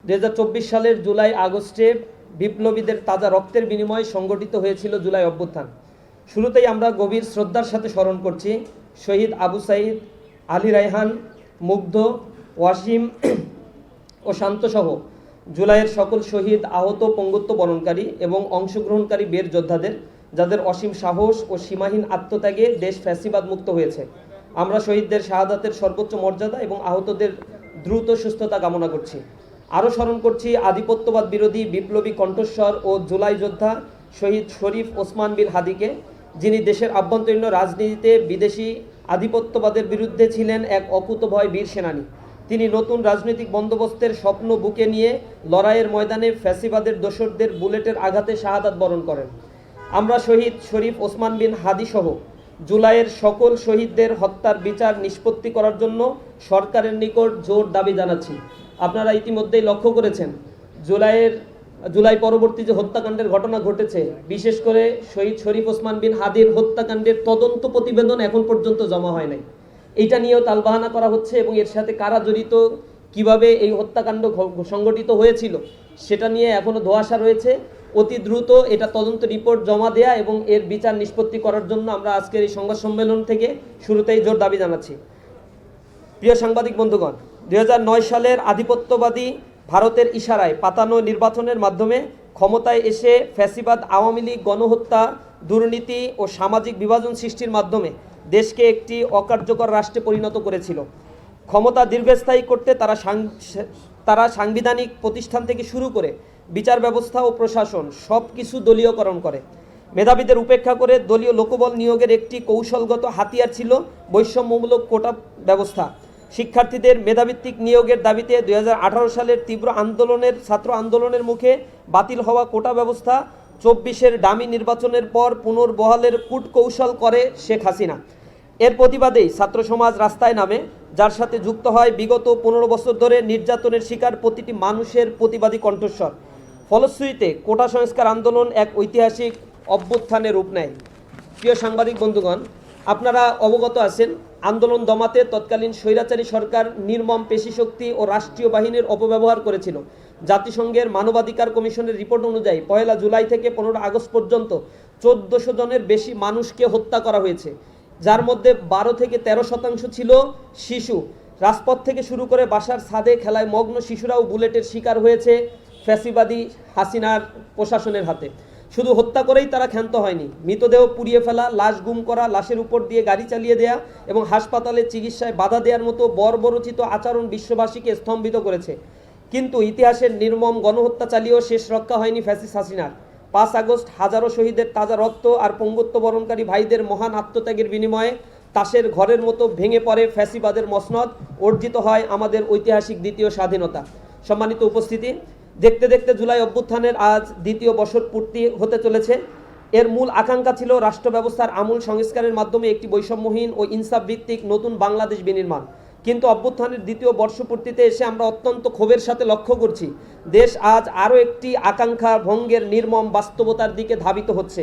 2024 সালের জুলাই আগস্টে বিপ্লবীদের তাজা রক্তের বিনিময়ে সংগঠিত হয়েছিল জুলাই অভ্যুত্থান। শুরুতেই আমরা গভীর শ্রদ্ধার সাথে স্মরণ করছি শহীদ আবু সাঈদ, আলী রায়হান, মুগ্ধ, ওয়াসিম ও শান্তসহ জুলাইয়ের সকল শহীদ, আহত, পঙ্গুত্ব বরণকারী এবং অংশগ্রহণকারী বীর যোদ্ধাদের, যাদের অসীম সাহস ও সীমাহীন আত্মত্যাগে দেশ ফ্যাসিবাদ মুক্ত হয়েছে। আমরা শহীদদের শাহাদাতের সর্বোচ্চ মর্যাদা এবং আহতদের দ্রুত সুস্থতা কামনা করছি। আরও স্মরণ করছি আধিপত্যবাদ বিরোধী বিপ্লবী কণ্ঠস্বর ও জুলাই যোদ্ধা শহীদ শরীফ ওসমান বিন হাদিকে, যিনি দেশের আভ্যন্তরীণ রাজনীতিতে বিদেশি আধিপত্যবাদের বিরুদ্ধে ছিলেন এক অকুতভয় বীর সেনানী। তিনি নতুন রাজনৈতিক বন্দোবস্তের স্বপ্ন বুকে নিয়ে লড়াইয়ের ময়দানে ফ্যাসিবাদের দোসরদের বুলেটের আঘাতে শাহাদাত বরণ করেন। আমরা শহীদ শরীফ ওসমান বিন হাদি সহ জুলাইয়ের সকল শহীদদের হত্যার বিচার নিষ্পত্তি করার জন্য সরকারের নিকট জোর দাবি জানাচ্ছি। আপনারা ইতিমধ্যেই লক্ষ্য করেছেন জুলাই পরবর্তী যে হত্যাকাণ্ডের ঘটনা ঘটেছে, বিশেষ করে শহীদ শরীফ ওসমান বিন হাদির হত্যাকাণ্ডের তদন্ত প্রতিবেদন এখন পর্যন্ত জমা হয় নাই। এইটা নিয়েও তালবাহানা করা হচ্ছে এবং এর সাথে কারা জড়িত, কিভাবে এই হত্যাকাণ্ড সংগঠিত হয়েছিল সেটা নিয়ে এখনও ধোঁয়াশা রয়েছে। অতি দ্রুত এটা তদন্ত রিপোর্ট জমা দেয়া এবং এর বিচার নিষ্পত্তি করার জন্য আমরা আজকের এই সংবাদ সম্মেলন থেকে শুরুতেই জোর দাবি জানাচ্ছি। প্রিয় সাংবাদিক বন্ধুগণ, 2009 সালের আধিপত্যবাদী ভারতের ইশারায় পাতানো নির্বাচনের মাধ্যমে ক্ষমতায় এসে ফ্যাসিবাদ আওয়ামী লীগ গণহত্যা, দুর্নীতি ও সামাজিক বিভাজন সৃষ্টির মাধ্যমে দেশকে একটি অকার্যকর রাষ্ট্রে পরিণত করেছিল। ক্ষমতা দীর্ঘস্থায়ী করতে তারা সাংবিধানিক প্রতিষ্ঠান থেকে শুরু করে বিচার ব্যবস্থা ও প্রশাসন সব কিছু দলীয়করণ করে। মেধাবীদের উপেক্ষা করে দলীয় লোকবল নিয়োগের একটি কৌশলগত হাতিয়ার ছিল বৈষম্যমূলক কোটা ব্যবস্থা। শিক্ষার্থীদের মেধাভিত্তিক নিয়োগের দাবিতে 2018 সালের তীব্র ছাত্র আন্দোলনের মুখে বাতিল হওয়া কোটা ব্যবস্থা, 24-এর ডামি নির্বাচনের পর পুনর্বহালের কূটকৌশল করে শেখ হাসিনা। এর প্রতিবাদেই ছাত্র সমাজ রাস্তায় নামে, যার সাথে যুক্ত হয় বিগত 15 বছর ধরে নির্যাতনের শিকার প্রতিটি মানুষের প্রতিবাদী কণ্ঠস্বর। ফলশ্রুতিতে কোটা সংস্কার আন্দোলন এক ঐতিহাসিক অভ্যুত্থানের রূপ নেয়। প্রিয় সাংবাদিক বন্ধুগণ, আপনারা অবগত আছেন, আন্দোলন দমাতে তৎকালীন স্বৈরাচারী সরকার নির্মম পেশিশক্তি ও রাষ্ট্রীয় বাহিনীর অপব্যবহার করেছিল। জাতিসংঘের মানবাধিকার কমিশনের রিপোর্ট অনুযায়ী 1 জুলাই থেকে 15 আগস্ট পর্যন্ত 1400 জনের বেশি মানুষকে হত্যা করা হয়েছে, যার মধ্যে 12 থেকে 13% ছিল শিশু। রাজপথ থেকে শুরু করে বাসার ছাদে খেলায় মগ্ন শিশুরাও বুলেটের শিকার হয়েছে ফ্যাসিবাদী হাসিনার প্রশাসনের হাতে। শুধু হত্যা করেই তারা ক্ষান্ত হয়নি, মৃতদেহ পুড়িয়ে ফেলা, লাশ গুম করা, লাশের উপর দিয়ে গাড়ি চালিয়ে দেয়া এবং হাসপাতালে চিকিৎসায় বাধা দেওয়ার মতো বর্বরোচিত আচরণ বিশ্ববাসীকে স্তম্ভিত করেছে। কিন্তু ইতিহাসের নির্মম গণহত্যা চালিয়েও শেষ রক্ষা হয়নি ফ্যাসিস্ট হাসিনার। 5 আগস্ট হাজারো শহীদের তাজা রক্ত আর পঙ্গুত্ব বরণকারী ভাইদের মহান আত্মত্যাগের বিনিময়ে তাসের ঘরের মতো ভেঙে পড়ে ফ্যাসিবাদের মসনদ, অর্জিত হয় আমাদের ঐতিহাসিক দ্বিতীয় স্বাধীনতা। সম্মানিত উপস্থিতি, দেখতে দেখতে জুলাই অভ্যুত্থানের আজ দ্বিতীয় বছর পূর্তি হতে চলেছে। এর মূল আকাঙ্ক্ষা ছিল রাষ্ট্র ব্যবস্থার আমূল সংস্কারের মাধ্যমে একটি বৈষম্যহীন ও ইনসাফ ভিত্তিক নতুন বাংলাদেশ বিনির্মাণ। কিন্তু অভ্যুত্থানের দ্বিতীয় বর্ষপূর্তিতে এসে আমরা অত্যন্ত ক্ষোভের সাথে লক্ষ্য করছি, দেশ আজ আরও একটি আকাঙ্ক্ষা ভঙ্গের নির্মম বাস্তবতার দিকে ধাবিত হচ্ছে।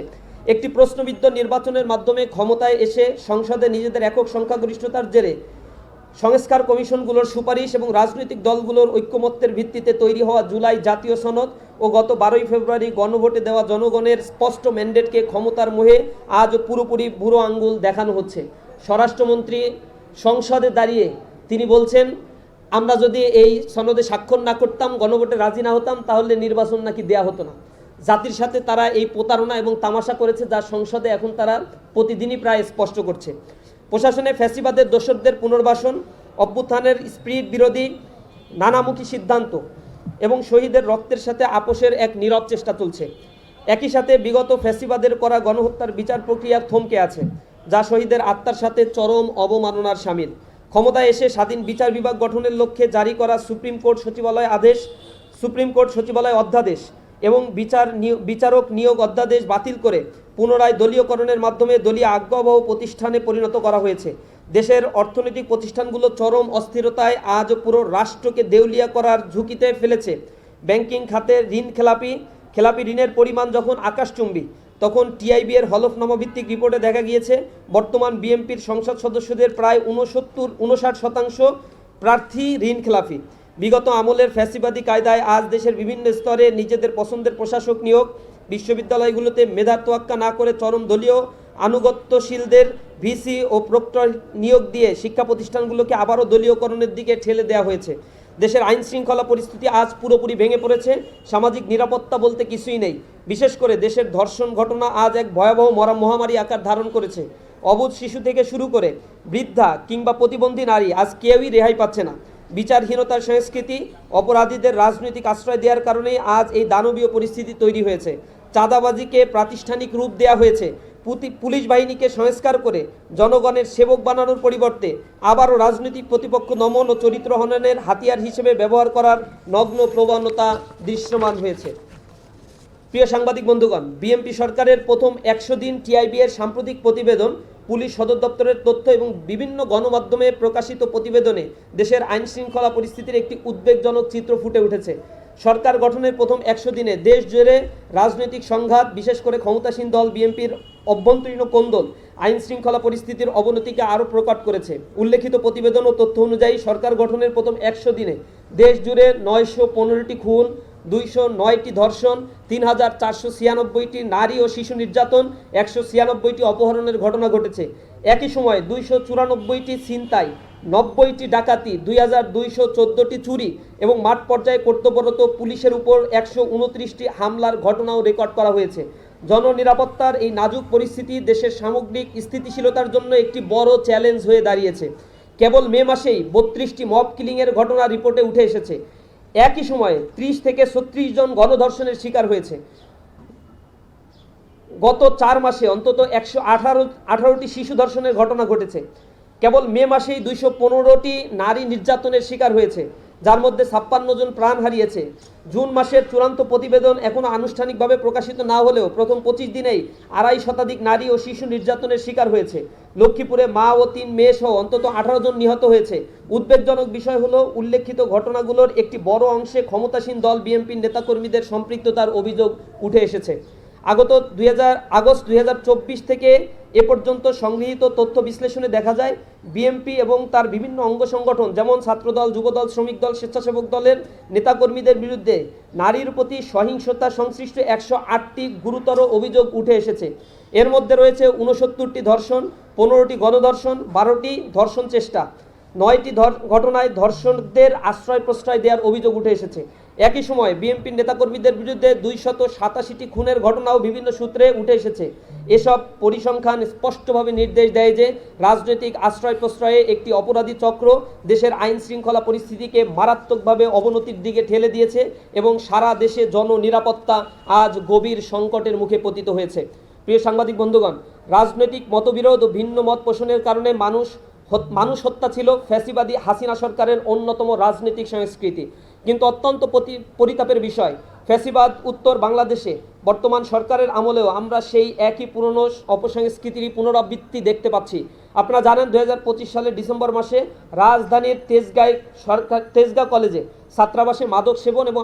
একটি প্রশ্নবিদ্ধ নির্বাচনের মাধ্যমে ক্ষমতায় এসে সংসদে নিজেদের একক সংখ্যাগরিষ্ঠতার জেরে সংস্কার কমিশনগুলোর সুপারিশ এবং রাজনৈতিক দলগুলোর ঐক্যমত্যের ভিত্তিতে তৈরি হওয়া জুলাই জাতীয় সনদ ও গত 12 ফেব্রুয়ারি গণভোটে দেওয়া জনগণের স্পষ্ট ম্যান্ডেটকে ক্ষমতার মোহে আজ পুরোপুরি বুড়ো আঙ্গুল দেখানো হচ্ছে। স্বরাষ্ট্রমন্ত্রী সংসদে দাঁড়িয়ে তিনি বলছেন, আমরা যদি এই সনদে স্বাক্ষর না করতাম, গণভোটে রাজি না হতাম, তাহলে নির্বাচন নাকি দেয়া হতো না। জাতির সাথে তারা এই প্রতারণা এবং তামাশা করেছে, যা সংসদে এখন তারা প্রতিদিনই প্রায় স্পষ্ট করছে। প্রশাসনে ফ্যাসিবাদের দোসরদের পুনর্বাসন, অভ্যুত্থানের স্পিরিট বিরোধী নানামুখী সিদ্ধান্ত এবং শহীদের রক্তের সাথে আপোষের এক নীরব চেষ্টা চলছে। একই সাথে বিগত ফ্যাসিবাদের করা গণহত্যার বিচার প্রক্রিয়া থমকে আছে, যা শহীদের আত্মার সাথে চরম অবমাননার শামিল। ক্ষমতায় এসে স্বাধীন বিচার বিভাগ গঠনের লক্ষ্যে জারি করা সুপ্রিম কোর্ট সচিবালয় অধ্যাদেশ এবং বিচারক নিয়োগ অধ্যাদেশ বাতিল করে পুনরায় দলীয়করণের মাধ্যমে দলীয় আজ্ঞাবহ প্রতিষ্ঠানে পরিণত করা হয়েছে। দেশের অর্থনৈতিক প্রতিষ্ঠানগুলো চরম অস্থিরতায় আজ পুরো রাষ্ট্রকে দেউলিয়া করার ঝুঁকিতে ফেলেছে। ব্যাংকিং খাতে খেলাপি ঋণের পরিমাণ যখন আকাশচুম্বী, তখন টিআইবি এর হলফনামা ভিত্তিক রিপোর্টে দেখা গিয়েছে বর্তমান বিএনপির সংসদ সদস্যদের প্রায় 59% প্রার্থী ঋণ খেলাপি। বিগত আমলের ফ্যাসিবাদী কায়দায় আজ দেশের বিভিন্ন স্তরে নিজেদের পছন্দের প্রশাসক নিয়োগ, বিশ্ববিদ্যালয়গুলোতে মেধার তোয়াক্কা না করে চরম দলীয় আনুগত্যশীলদের ভিসি ও প্রক্টর নিয়োগ দিয়ে শিক্ষা প্রতিষ্ঠানগুলোকে আবারও দলীয়করণের দিকে ঠেলে দেওয়া হয়েছে। দেশের আইন শৃঙ্খলা পরিস্থিতি আজ পুরোপুরি ভেঙে পড়েছে। সামাজিক নিরাপত্তা বলতে কিছুই নেই। বিশেষ করে দেশের ধর্ষণ ঘটনা আজ এক ভয়াবহ মহামারী আকার ধারণ করেছে। অবুঝ শিশু থেকে শুরু করে বৃদ্ধা কিংবা প্রতিবন্ধী নারী আজ কেউই রেহাই পাচ্ছে না। বিচারহীনতার সংস্কৃতি, অপরাধীদের রাজনৈতিক আশ্রয় দেওয়ার কারণেই আজ এই দানবীয় পরিস্থিতি তৈরি হয়েছে। চাঁদাবাজিকে প্রাতিষ্ঠানিক রূপ দেওয়া হয়েছে। পুলিশ বাহিনীকে সংস্কার করে জনগণের সেবক বানানোর পরিবর্তে আবারও রাজনৈতিক প্রতিপক্ষ দমন ও চরিত্র হননের হাতিয়ার হিসেবে ব্যবহার করার নগ্ন প্রবণতা দৃশ্যমান হয়েছে। প্রিয় সাংবাদিক বন্ধুগণ, বিএনপি সরকারের প্রথম 100 দিন টিআইবি এর সাম্প্রতিক প্রতিবেদন, পুলিশ সদর দপ্তরের তথ্য এবং বিভিন্ন গণমাধ্যমে প্রকাশিত প্রতিবেদনে দেশের আইন শৃঙ্খলা পরিস্থিতির একটি উদ্বেগজনক চিত্র ফুটে উঠেছে। সরকার গঠনের প্রথম 100 দিনে দেশ জুড়ে রাজনৈতিক সংঘাত, বিশেষ করে ক্ষমতাসীন দল বিএনপির অভ্যন্তরীণ কোন্দল আইন শৃঙ্খলা পরিস্থিতির অবনতিকে আরও প্রকট করেছে। উল্লেখিত প্রতিবেদন ও তথ্য অনুযায়ী সরকার গঠনের প্রথম 100 দিনে দেশ জুড়ে 915টি খুন, 209টি ধর্ষণ, 3496টি নারী ও শিশু নির্যাতন, 196টি অপহরণের ঘটনা ঘটেছে। একই সময় 294টি ছিনতাই, 90টি ডাকাতি, 2214টি চুরি এবং মাঠ পর্যায়ে কর্তব্যরত পুলিশের উপর 129টি হামলার ঘটনাও রেকর্ড করা হয়েছে। জননিরাপত্তার এই নাজুক পরিস্থিতি দেশের সামগ্রিক স্থিতিশীলতার জন্য একটি বড় চ্যালেঞ্জ হয়ে দাঁড়িয়েছে। কেবল মে মাসেই 32টি মব কিলিংয়ের ঘটনা রিপোর্টে উঠে এসেছে। একই সময়ে 30 থেকে 36 জন গণধর্ষণের শিকার হয়েছে। গত 4 মাসে অন্তত 118টি শিশু ধর্ষণের ঘটনা ঘটেছে। কেবল মে মাসেই 215টি নারী নির্যাতনের শিকার হয়েছে, যার মধ্যে 56 জন প্রাণ হারিয়েছে। জুন মাসের চূড়ান্ত প্রতিবেদন এখনও আনুষ্ঠানিকভাবে প্রকাশিত না হলেও প্রথম 25 দিনেই 2.5 শতাধিক নারী ও শিশু নির্যাতনের শিকার হয়েছে। লক্ষ্মীপুরে মা ও 3 মেয়ে সহ অন্তত 18 জন নিহত হয়েছে। উদ্বেগজনক বিষয় হলো উল্লেখিত ঘটনাগুলোর একটি বড় অংশে ক্ষমতাসীন দল বিএনপির নেতাকর্মীদের সম্পৃক্ততার অভিযোগ উঠে এসেছে। আগস্ট 2024 থেকে এ পর্যন্ত সংগৃহীত তথ্য বিশ্লেষণে দেখা যায়, বিএনপি এবং তার বিভিন্ন অঙ্গ সংগঠন যেমন ছাত্রদল, যুবদল, শ্রমিক দল, স্বেচ্ছাসেবক দলের নেতাকর্মীদের বিরুদ্ধে নারীর প্রতি সহিংসতা সংশ্লিষ্ট 108টি গুরুতর অভিযোগ উঠে এসেছে। এর মধ্যে রয়েছে 69টি ধর্ষণ, 15টি গণধর্ষণ, 12টি ধর্ষণ চেষ্টা, 9টি ঘটনায় ধর্ষকদের আশ্রয় প্রশ্রয় দেওয়ার অভিযোগ উঠে এসেছে। একই সময় বিএনপির নেতাকর্মীদের বিরুদ্ধে 287টি খুনের ঘটনাও বিভিন্ন সূত্রে উঠে এসেছে। এসব পরিসংখ্যান স্পষ্টভাবে নির্দেশ দেয় যে রাজনৈতিক আশ্রয় প্রশ্রয়ে একটি অপরাধী চক্র দেশের আইন শৃঙ্খলা পরিস্থিতিকে মারাত্মকভাবে অবনতির দিকে ঠেলে দিয়েছে এবং সারা দেশে জননিরাপত্তা আজ গভীর সংকটের মুখে পতিত হয়েছে। প্রিয় সাংবাদিক বন্ধুগণ, রাজনৈতিক মতবিরোধ ও ভিন্ন মত পোষণের কারণে মানুষ হত্যা ছিল ফ্যাসিবাদী হাসিনা সরকারের অন্যতম রাজনৈতিক সংস্কৃতি। কিন্তু অত্যন্ত পরিতাপের বিষয়, ফ্যাসিবাদ উত্তর বাংলাদেশে বর্তমান সরকারের আমলেও আমরা সেই একই পুরনো অপসংস্কৃতির পুনরাবৃত্তি দেখতে পাচ্ছি। আপনারা জানেন 2025 সালের ডিসেম্বর মাসে রাজধানীর তেজগাঁও কলেজে ছাত্রাবাসে মাদক সেবন এবং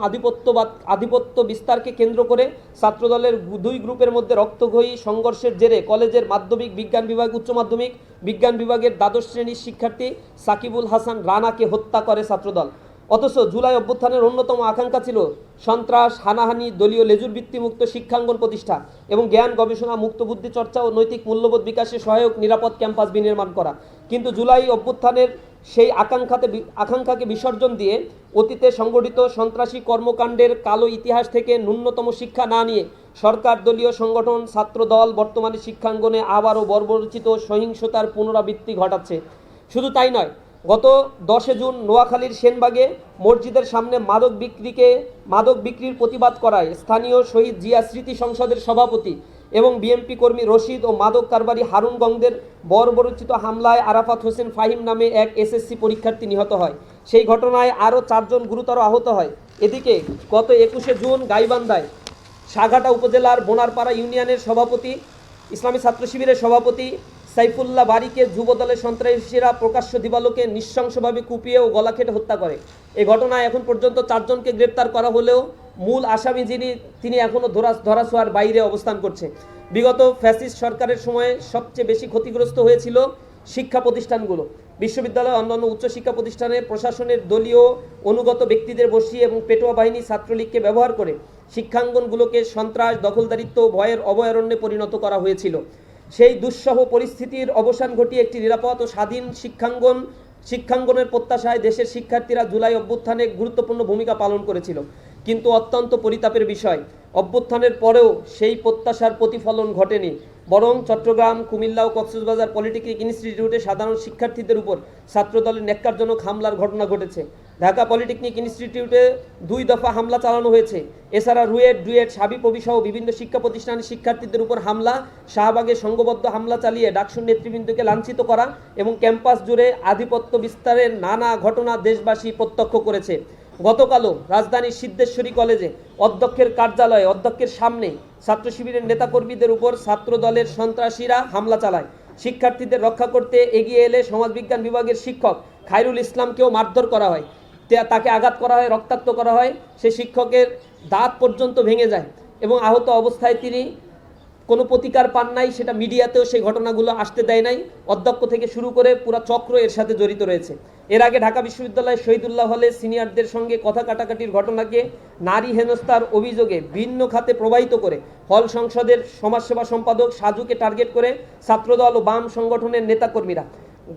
আধিপত্য বিস্তারকে কেন্দ্র করে ছাত্রদলের 2 গ্রুপের মধ্যে রক্তক্ষয়ী সংঘর্ষের জেরে কলেজের মাধ্যমিক বিজ্ঞান বিভাগ, উচ্চ মাধ্যমিক বিজ্ঞান বিভাগের দ্বাদশ শ্রেণীর শিক্ষার্থী সাকিবুল হাসান রানাকে হত্যা করে ছাত্রদল। অথচ জুলাই অভ্যুত্থানের অন্যতম আকাঙ্ক্ষা ছিল সন্ত্রাস, হানাহানি, দলীয় লেজুর ভিত্তিমুক্ত শিক্ষাঙ্গন প্রতিষ্ঠা এবং জ্ঞান গবেষণা, মুক্ত বুদ্ধি চর্চা ও নৈতিক মূল্যবোধ বিকাশে সহায়ক নিরাপদ ক্যাম্পাস বিনির্মাণ করা। কিন্তু জুলাই অভ্যুত্থানের সেই আকাঙ্ক্ষাকে বিসর্জন দিয়ে অতীতে সংগঠিত সন্ত্রাসী কর্মকাণ্ডের কালো ইতিহাস থেকে ন্যূনতম শিক্ষা না নিয়ে সরকার দলীয় সংগঠন ছাত্রদল বর্তমানে শিক্ষাঙ্গনে আবারও বর্বরচিত সহিংসতার পুনরাবৃত্তি ঘটাচ্ছে। শুধু তাই নয়, গত 10 জুন নোয়াখালীর সেনবাগে মসজিদের সামনে মাদক বিক্রির প্রতিবাদ করায় স্থানীয় শহীদ জিয়া স্মৃতি সংসদের সভাপতি এবং বিএনপি কর্মী রশিদ ও মাদক কারবারি হারুন গংদের বর্বরচিত হামলায় আরাফাত হোসেন ফাহিম নামে এক এসএসসি পরীক্ষার্থী নিহত হয়। সেই ঘটনায় আরও 4 জন গুরুতর আহত হয়। এদিকে গত 21 জুন গাইবান্ধায় সাঘাটা উপজেলার বোনারপাড়া ইউনিয়নের সভাপতি, ইসলামী ছাত্র শিবিরের সভাপতি সাইফুল্লাহ বারিকে যুবদলের সন্ত্রাসীরা প্রকাশ্য দিবালোকে নৃশংসভাবে কুপিয়ে ও গলা কেটে হত্যা করে। এই ঘটনায় এখন পর্যন্ত 4 জনকে গ্রেপ্তার করা হলেও মূল আসামি তিনি এখনও ধরাছোঁয়ার বাইরে অবস্থান করছে। বিগত ফ্যাসিস্ট সরকারের সময়ে সবচেয়ে বেশি ক্ষতিগ্রস্ত হয়েছিল শিক্ষা প্রতিষ্ঠানগুলো। বিশ্ববিদ্যালয় অন্যান্য উচ্চশিক্ষা প্রতিষ্ঠানে প্রশাসনের দলীয় অনুগত ব্যক্তিদের বসিয়ে এবং পেটোয়া বাহিনী ছাত্রলীগকে ব্যবহার করে শিক্ষাঙ্গনগুলোকে সন্ত্রাস, দখলদারিত্ব, ভয়ের অভয়ারণ্যে পরিণত করা হয়েছিল। সেই দুঃসহ পরিস্থিতির অবসান ঘটিয়ে একটি নিরাপদ ও স্বাধীন শিক্ষাঙ্গনের প্রত্যাশায় দেশের শিক্ষার্থীরা জুলাই অভ্যুত্থানে গুরুত্বপূর্ণ ভূমিকা পালন করেছিল। কিন্তু অত্যন্ত পরিতাপের বিষয়, অভ্যুত্থানের পরেও সেই প্রত্যাশার প্রতিফলন ঘটেনি, বরং চট্টগ্রাম, কুমিল্লা ও কক্সবাজার পলিটেকনিক ইনস্টিটিউটে সাধারণ শিক্ষার্থীদের উপর ছাত্রদলের ন্যাক্কারজনক হামলার ঘটনা ঘটেছে। ঢাকা পলিটেকনিক ইনস্টিটিউটে 2 দফা হামলা চালানো হয়েছে। এছাড়া রুয়েট, ডুয়েট, সাবিপ্রবি সহ বিভিন্ন শিক্ষা প্রতিষ্ঠানের শিক্ষার্থীদের উপর হামলা, শাহবাগে সংঘবদ্ধ হামলা চালিয়ে ডাকসুর নেতৃবৃন্দকে লাঞ্ছিত করা এবং ক্যাম্পাস জুড়ে আধিপত্য বিস্তারের নানা ঘটনা দেশবাসী প্রত্যক্ষ করেছে। গতকালও রাজধানীর সিদ্ধেশ্বরী কলেজে অধ্যক্ষের কার্যালয়ে অধ্যক্ষের সামনে ছাত্র শিবিরের নেতাকর্মীদের উপর ছাত্রদলের সন্ত্রাসীরা হামলা চালায়। শিক্ষার্থীদের রক্ষা করতে এগিয়ে এলে সমাজবিজ্ঞান বিভাগের শিক্ষক খায়রুল ইসলামকেও মারধর করা হয়, তাকে আঘাত করা হয়, রক্তাক্ত করা হয়, সে শিক্ষকের দাঁত পর্যন্ত ভেঙে যায় এবং আহত অবস্থায় তিনি কোনো প্রতিকার পান নাই। সেটা মিডিয়াতেও সেই ঘটনাগুলো আসতে দেয় নাই। অধ্যক্ষ থেকে শুরু করে পুরো চক্র এর সাথে জড়িত রয়েছে। এর আগে ঢাকা বিশ্ববিদ্যালয়ের শহীদুল্লাহ হলে সিনিয়রদের সঙ্গে কথা কাটাকাটির ঘটনাকে নারী হেনস্থার অভিযোগে ভিন্ন খাতে প্রবাহিত করে হল সংসদের সমাজসেবা সম্পাদক সাজুকে টার্গেট করে ছাত্রদল ও বাম সংগঠনের নেতাকর্মীরা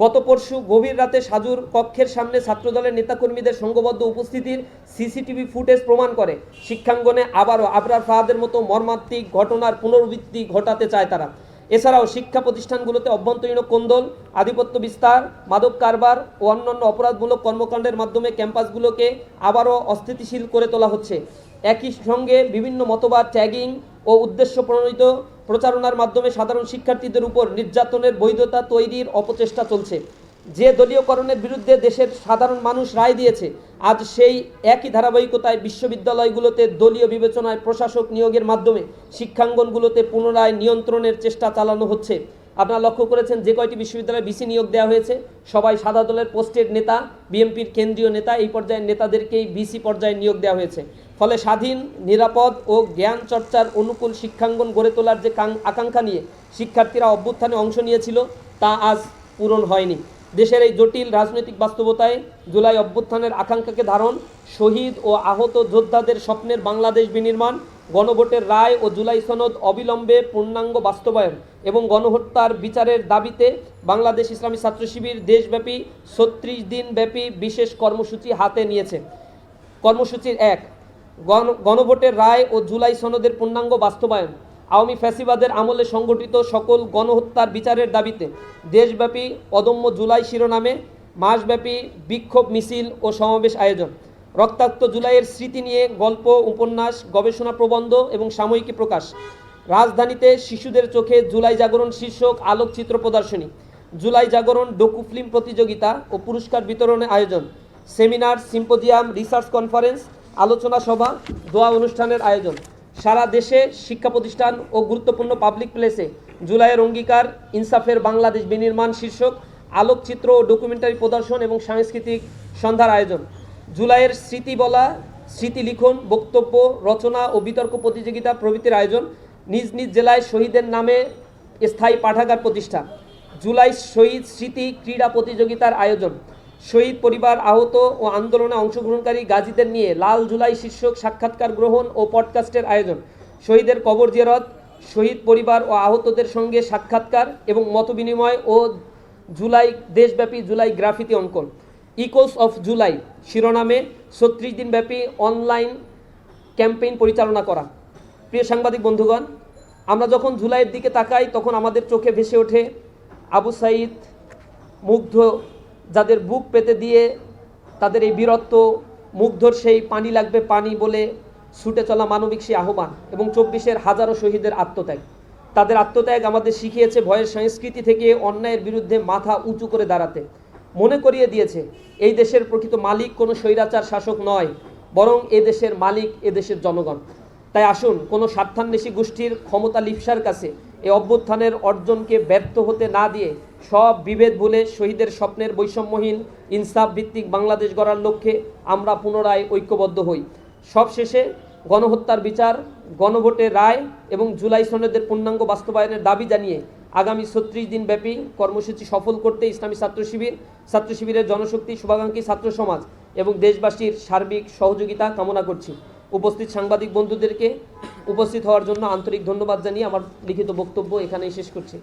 গত পরশু গভীর রাতে সাজুর কক্ষের সামনে ছাত্রদলের নেতাকর্মীদের সংঘবদ্ধ উপস্থিতির সিসিটিভি ফুটেজ প্রমাণ করে শিক্ষাঙ্গনে আবারও আবরার ফাহাদের মতো মর্মান্তিক ঘটনার পুনরাবৃত্তি ঘটাতে চায় তারা। এছাড়াও শিক্ষা প্রতিষ্ঠানগুলোতে অভ্যন্তরীণ কোন্দল, আধিপত্য বিস্তার, মাদক কারবার ও অন্যান্য অপরাধমূলক কর্মকাণ্ডের মাধ্যমে ক্যাম্পাসগুলোকে আবারও অস্থিতিশীল করে তোলা হচ্ছে। একই সঙ্গে বিভিন্ন মতবাদ, ট্যাগিং ও উদ্দেশ্য প্রণোদিত প্রচারণার মাধ্যমে সাধারণ শিক্ষার্থীদের উপর নির্যাতনের বৈধতা তৈরির অপচেষ্টা চলছে। যে দলীয়করণের বিরুদ্ধে দেশের সাধারণ মানুষ রায় দিয়েছে, আজ সেই একই ধারাবাহিকতায় বিশ্ববিদ্যালয়গুলোতে দলীয় বিবেচনায় প্রশাসক নিয়োগের মাধ্যমে শিক্ষাঙ্গনগুলোতে পুনরায় নিয়ন্ত্রণের চেষ্টা চালানো হচ্ছে। আপনারা লক্ষ্য করেছেন যে কয়টি বিশ্ববিদ্যালয়ে বিসি নিয়োগ দেওয়া হয়েছে সবাই সাদা দলের পোস্টেড নেতা, বিএনপির কেন্দ্রীয় নেতা, এই পর্যায়ের নেতাদেরকেই বিসি পর্যায়ে নিয়োগ দেওয়া হয়েছে। ফলে স্বাধীন, নিরাপদ ও জ্ঞান চর্চার অনুকূল শিক্ষাঙ্গন গড়ে তোলার যে আকাঙ্ক্ষা নিয়ে শিক্ষার্থীরা অভ্যুত্থানে অংশ নিয়েছিল তা আজ পূরণ হয়নি। দেশের এই জটিল রাজনৈতিক বাস্তবতায় জুলাই অভ্যুত্থানের আকাঙ্ক্ষাকে ধারণ, শহীদ ও আহত যোদ্ধাদের স্বপ্নের বাংলাদেশ বিনির্মাণ, গণভোটের রায় ও জুলাই সনদ অবিলম্বে পূর্ণাঙ্গ বাস্তবায়ন এবং গণহত্যার বিচারের দাবিতে বাংলাদেশ ইসলামী ছাত্র শিবির দেশব্যাপী 36 দিনব্যাপী বিশেষ কর্মসূচি হাতে নিয়েছে। কর্মসূচির 1, গণভোটের রায় ও জুলাই সনদের পূর্ণাঙ্গ বাস্তবায়ন। আওয়ামী ফ্যাসিবাদের আমলে সংগঠিত সকল গণহত্যার বিচারের দাবিতে দেশব্যাপী অদম্য জুলাই শিরোনামে মাসব্যাপী বিক্ষোভ মিছিল ও সমাবেশ আয়োজন। রক্তাক্ত জুলাইয়ের স্মৃতি নিয়ে গল্প, উপন্যাস, গবেষণা প্রবন্ধ এবং সাময়িকী প্রকাশ। রাজধানীতে শিশুদের চোখে জুলাই জাগরণ শীর্ষক আলোকচিত্র প্রদর্শনী, জুলাই জাগরণ ডকু ফিল্ম প্রতিযোগিতা ও পুরস্কার বিতরণের আয়োজন, সেমিনার, সিম্পোজিয়াম, রিসার্চ কনফারেন্স, আলোচনা সভা, দোয়া অনুষ্ঠানের আয়োজন। সারা দেশে শিক্ষা প্রতিষ্ঠান ও গুরুত্বপূর্ণ পাবলিক প্লেসে জুলাইয়ের অঙ্গীকার, ইনসাফের বাংলাদেশ বিনির্মাণ শীর্ষক আলোকচিত্র ও ডকুমেন্টারি প্রদর্শন এবং সাংস্কৃতিক সন্ধ্যার আয়োজন। জুলাইয়ের স্মৃতি বলা, স্মৃতি লিখন, বক্তব্য রচনা ও বিতর্ক প্রতিযোগিতা প্রভৃতির আয়োজন। নিজ নিজ জেলায় শহীদের নামে স্থায়ী পাঠাগার প্রতিষ্ঠা। জুলাই শহীদ স্মৃতি ক্রীড়া প্রতিযোগিতার আয়োজন। শহীদ পরিবার, আহত ও আন্দোলনে অংশগ্রহণকারী গাজীদের নিয়ে লাল জুলাই শীর্ষক সাক্ষাৎকার গ্রহণ ও পডকাস্টের আয়োজন। শহীদের কবর জিয়ারত, শহীদ পরিবার ও আহতদের সঙ্গে সাক্ষাৎকার এবং মতবিনিময় ও জুলাই দেশব্যাপী জুলাই গ্রাফিতি অঙ্কন। ইকোস অফ জুলাই শিরোনামে 36 দিনব্যাপী অনলাইন ক্যাম্পেইন পরিচালনা করা। প্রিয় সাংবাদিক বন্ধুগণ, আমরা যখন জুলাইয়ের দিকে তাকাই তখন আমাদের চোখে ভেসে ওঠে আবু সাঈদ, মুগ্ধ, যাদের বুক পেতে দিয়ে তাদের এই বীরত্ব, মুগ্ধর সেই পানি লাগবে পানি বলে ছুটে চলা মানবিক সেই আহ্বান এবং 24-এর হাজারো শহীদের আত্মত্যাগ। তাদের আত্মত্যাগ আমাদের শিখিয়েছে ভয়ের সংস্কৃতি থেকে অন্যায়ের বিরুদ্ধে মাথা উঁচু করে দাঁড়াতে। মনে করিয়ে দিয়েছে এই দেশের প্রকৃত মালিক কোনো স্বৈরাচার শাসক নয়, বরং এ দেশের মালিক এ দেশের জনগণ। তাই আসুন কোনো স্বার্থান্বেষী গোষ্ঠীর ক্ষমতা লিপ্সার কাছে এই অভ্যুত্থানের অর্জনকে ব্যর্থ হতে না দিয়ে সব বিভেদ ভুলে শহীদের স্বপ্নের বৈষম্যহীন ইনসাফ ভিত্তিক বাংলাদেশ গড়ার লক্ষ্যে আমরা পুনরায় ঐক্যবদ্ধ হই। সবশেষে গণহত্যার বিচার, গণভোটের রায় এবং জুলাই সনদের পূর্ণাঙ্গ বাস্তবায়নের দাবি জানিয়ে আগামী 36 দিন ব্যাপী কর্মসূচি সফল করতে ইসলামী ছাত্র শিবিরের জনশক্তি, শুভাকাঙ্ক্ষী ছাত্র সমাজ এবং দেশবাসীর সার্বিক সহযোগিতা কামনা করছি। উপস্থিত সাংবাদিক বন্ধুদেরকে উপস্থিত হওয়ার জন্য আন্তরিক ধন্যবাদ জানিয়ে আমার লিখিত বক্তব্য এখানেই শেষ করছি।